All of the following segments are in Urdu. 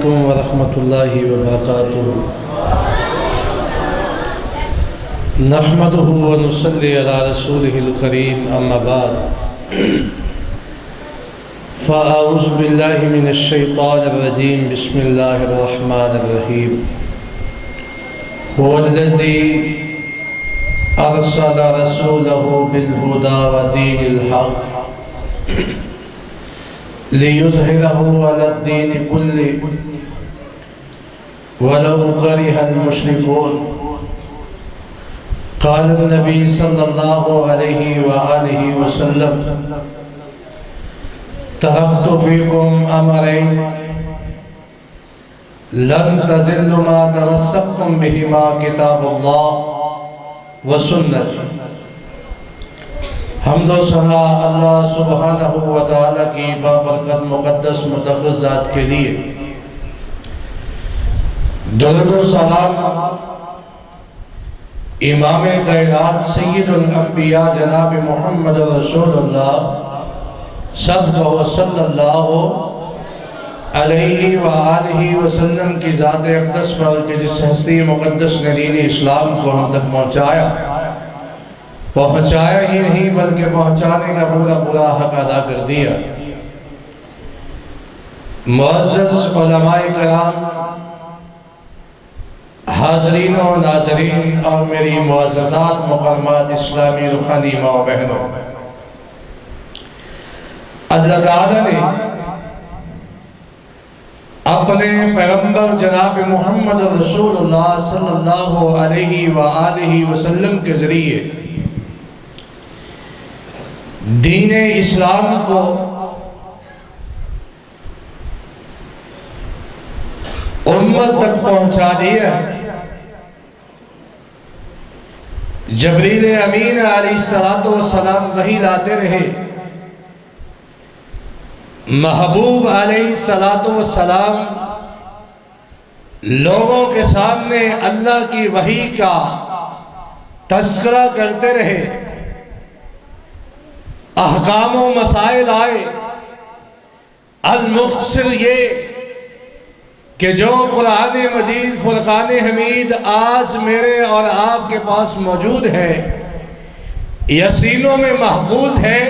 علیکم ورحمۃ اللہ وبرکاتہ۔ نحمدہ ونصلی علی رسولہ الکریم، اما بعد فاعوذ باللہ من الشیطان الرجیم، بسم اللہ الرحمن الرحیم۔ هو الذی ارسل رسولہ بالہدی ودین الحق لِيُظْهِرَهُ عَلَى الدِّينِ كُلِّهِ وَلَوْ كَرِهَ الْمُشْرِكُونَ۔ قال النبي صلى الله عليه وآله وسلم: تركت فيكم أمرين لن تضلوا ما تمسكتم بهما كتاب الله وسنتي۔ حمد و ثنا اللہ سبحانہ و تعالیٰ کی بابرکت مقدس متخص ذات کے لیے، درود و سلام امام کائنات سید الانبیاء جناب محمد رسول اللہ صلی اللہ علیہ وآلہ وسلم کی ذات اقدس پر کہ جس ہستی مقدس نے دین اسلام کو ہم تک پہنچایا ہی نہیں بلکہ پہنچانے کا پورا حق ادا کر دیا۔ معزز علماء کرام، حاضرین و ناظرین اور میری معززات مکرمات اسلامی روحانی ماں و بہنوں، اللہ تعالیٰ نے اپنے پیغمبر جناب محمد رسول اللہ صلی اللہ علیہ وآلہ وسلم کے ذریعے دین اسلام کو امت تک پہنچا دیا۔ جبریل امین علیہ السلام وحی لاتے رہے، محبوب علیہ السلام لوگوں کے سامنے اللہ کی وحی کا تذکرہ کرتے رہے، احکام و مسائل آئے۔ المختصر یہ کہ جو قرآن مجید فرقان حمید آج میرے اور آپ کے پاس موجود ہے، یہ سینوں میں محفوظ ہے،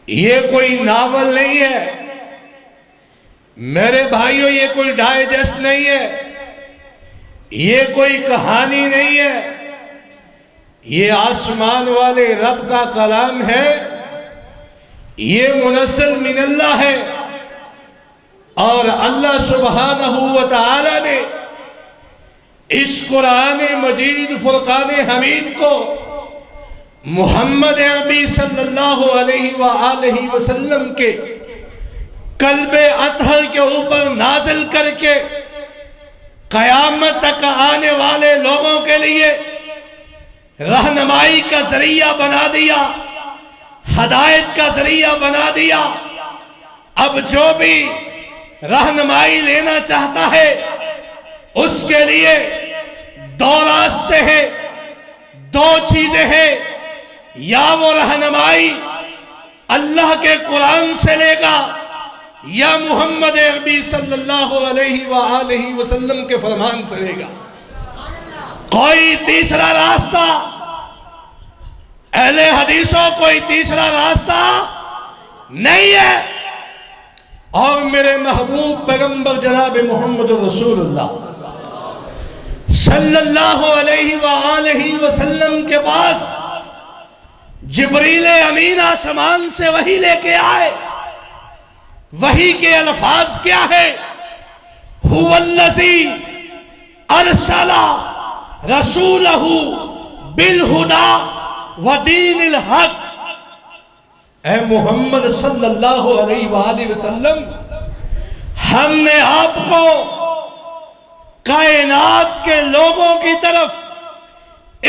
یہ کوئی ناول نہیں ہے میرے بھائیوں، یہ کوئی ڈائجسٹ نہیں ہے، یہ کوئی کہانی نہیں ہے، یہ آسمان والے رب کا کلام ہے، یہ منزل من اللہ ہے، اور اللہ سبحانہ و تعالی نے اس قرآن مجید فرقان حمید کو محمد عربی صلی اللہ علیہ وآلہ وسلم کے قلب اطہر کے اوپر نازل کر کے قیامت تک آنے والے لوگوں کے لیے رہنمائی کا ذریعہ بنا دیا، ہدایت کا ذریعہ بنا دیا۔ اب جو بھی رہنمائی لینا چاہتا ہے اس کے لیے دو راستے ہیں، دو چیزیں ہیں، یا وہ رہنمائی اللہ کے قرآن سے لے گا یا محمد عربی صلی اللہ علیہ وآلہ وسلم کے فرمان سے لے گا۔ کوئی تیسرا راستہ اہل حدیثوں کوئی تیسرا راستہ نہیں ہے۔ اور میرے محبوب پیغمبر جناب محمد رسول اللہ صلی اللہ علیہ وآلہ وسلم کے پاس جبریل امین آسمان سے وحی لے کے آئے۔ وحی کے الفاظ کیا ہے؟ هو الذی ارسل رسولہ بالہدی ودین الحق۔ اے محمد صلی اللہ علیہ وآلہ وسلم، ہم نے آپ کو کائنات کے لوگوں کی طرف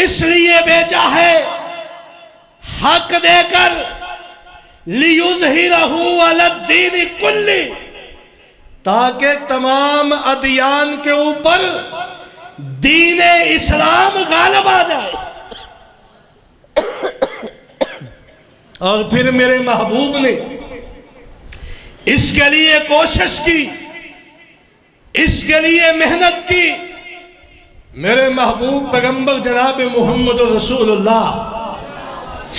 اس لیے بھیجا ہے حق دے کر، لِيُظْهِرَهُ عَلَى الدِّينِ كُلِّهِ، تاکہ تمام ادیان کے اوپر دین اسلام غالب آ جائے۔ اور پھر میرے محبوب نے اس کے لیے کوشش کی اس کے لیے محنت کی۔ میرے محبوب پیغمبر جناب محمد رسول اللہ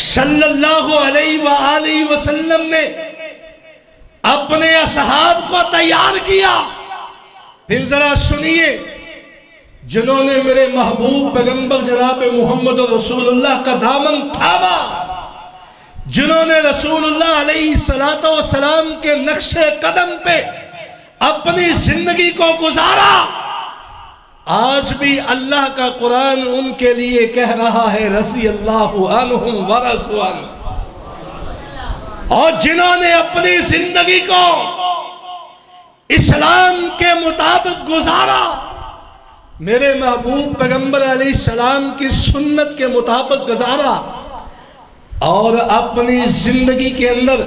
صلی اللہ علیہ وآلہ وسلم نے اپنے اصحاب کو تیار کیا۔ پھر ذرا سنیے، جنہوں نے میرے محبوب پیغمبر جناب محمد رسول اللہ کا دامن تھاما، جنہوں نے رسول اللہ علیہ السلام کے نقش قدم پہ اپنی زندگی کو گزارا، آج بھی اللہ کا قرآن ان کے لیے کہہ رہا ہے رضی اللہ عنہم ورضوا عنہ۔ اور جنہوں نے اپنی زندگی کو اسلام کے مطابق گزارا، میرے محبوب پیغمبر علیہ السلام کی سنت کے مطابق گزارا، اور اپنی زندگی کے اندر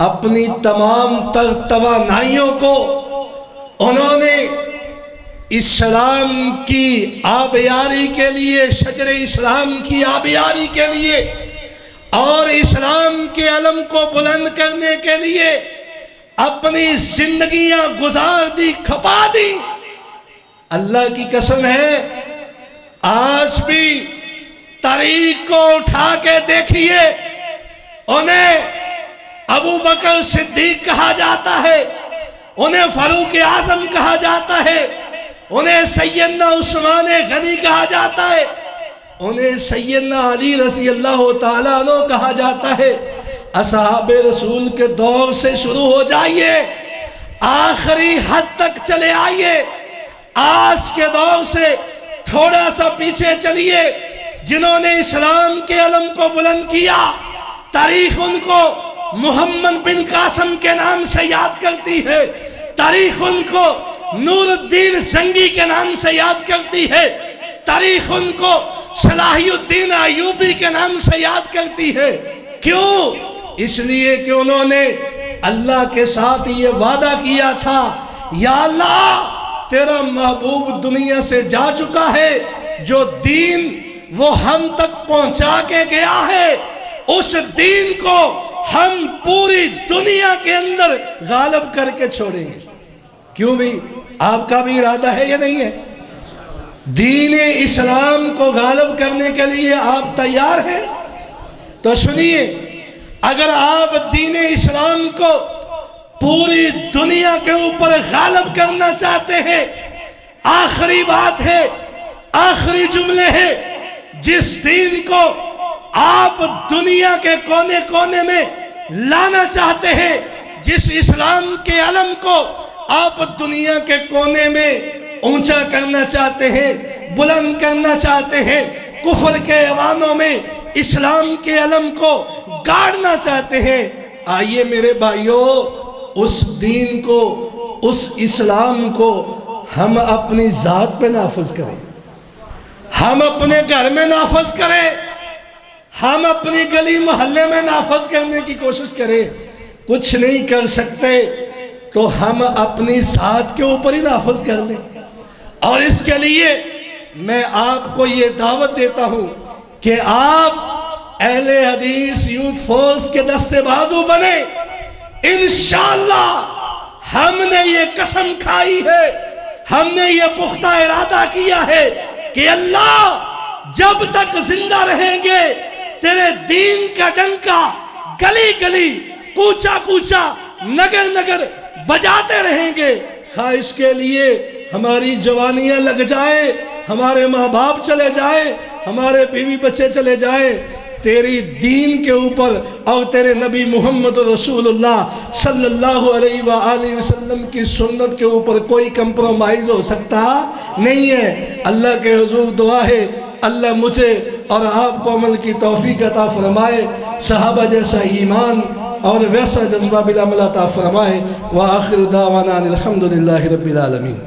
اپنی تمام تر توانائیوں کو انہوں نے اسلام کی آبیاری کے لیے، شجر اسلام کی آبیاری کے لیے اور اسلام کے علم کو بلند کرنے کے لیے اپنی زندگیاں گزار دی، کھپا دی۔ اللہ کی قسم ہے، آج بھی تاریخ کو اٹھا کے دیکھیے، انہیں ابو بکر صدیق کہا جاتا ہے، انہیں فاروق اعظم کہا جاتا ہے، انہیں سیدنا عثمان غنی کہا جاتا ہے، انہیں سیدنا علی رضی اللہ تعالیٰ عنہ کہا جاتا ہے۔ اصحاب رسول کے دور سے شروع ہو جائیے، آخری حد تک چلے آئیے، آج کے دور سے تھوڑا سا پیچھے چلیے، جنہوں نے اسلام کے علم کو بلند کیا، تاریخ ان کو محمد بن قاسم کے نام سے یاد کرتی ہے، تاریخ ان کو نور الدین زنگی کے نام سے یاد کرتی ہے، تاریخ ان کو صلاح الدین ایوبی کے نام سے یاد کرتی ہے۔ کیوں؟ اس لیے کہ انہوں نے اللہ کے ساتھ یہ وعدہ کیا تھا، یا اللہ تیرا محبوب دنیا سے جا چکا ہے، جو دین وہ ہم تک پہنچا کے گیا ہے، اس دین کو ہم پوری دنیا کے اندر غالب کر کے چھوڑیں گے۔ کیوں بھی؟ آپ کا بھی ارادہ ہے یا نہیں ہے؟ دین اسلام کو غالب کرنے کے لیے آپ تیار ہیں؟ تو سنیے، اگر آپ دین اسلام کو پوری دنیا کے اوپر غالب کرنا چاہتے ہیں، آخری بات ہے، آخری جملے ہیں، جس دین کو آپ دنیا کے کونے کونے میں لانا چاہتے ہیں، جس اسلام کے علم کو آپ دنیا کے کونے میں اونچا کرنا چاہتے ہیں، بلند کرنا چاہتے ہیں، کفر کے ایوانوں میں اسلام کے علم کو گاڑنا چاہتے ہیں، آئیے میرے بھائیوں، اس دین کو، اس اسلام کو ہم اپنی ذات پہ نافذ کریں، ہم اپنے گھر میں نافذ کریں، ہم اپنی گلی محلے میں نافذ کرنے کی کوشش کریں۔ کچھ نہیں کر سکتے تو ہم اپنی ذات کے اوپر ہی نافذ کر لیں۔ اور اس کے لیے میں آپ کو یہ دعوت دیتا ہوں کہ آپ اہل حدیث یوتھ فورس کے دستے بازو بنے۔ انشاءاللہ ہم نے یہ قسم کھائی ہے، ہم نے یہ پختہ ارادہ کیا ہے کہ اللہ جب تک زندہ رہیں گے تیرے دین کا ڈنکا گلی گلی، کوچا کوچا، نگر نگر بجاتے رہیں گے، خواہ اس کے لیے ہماری جوانیاں لگ جائیں، ہمارے ماں باپ چلے جائیں، ہمارے بیوی بچے چلے جائیں، تیری دین کے اوپر اور تیرے نبی محمد رسول اللہ صلی اللہ علیہ وآلہ وسلم کی سنت کے اوپر کوئی کمپرومائز ہو سکتا نہیں ہے۔ اللہ کے حضور دعا ہے اللہ مجھے اور آپ کو عمل کی توفیق عطا فرمائے، صحابہ جیسا ایمان اور ویسا جذبہ بالعمل عطا فرمائے۔ وآخر دعوانا الحمدللہ رب العالمین۔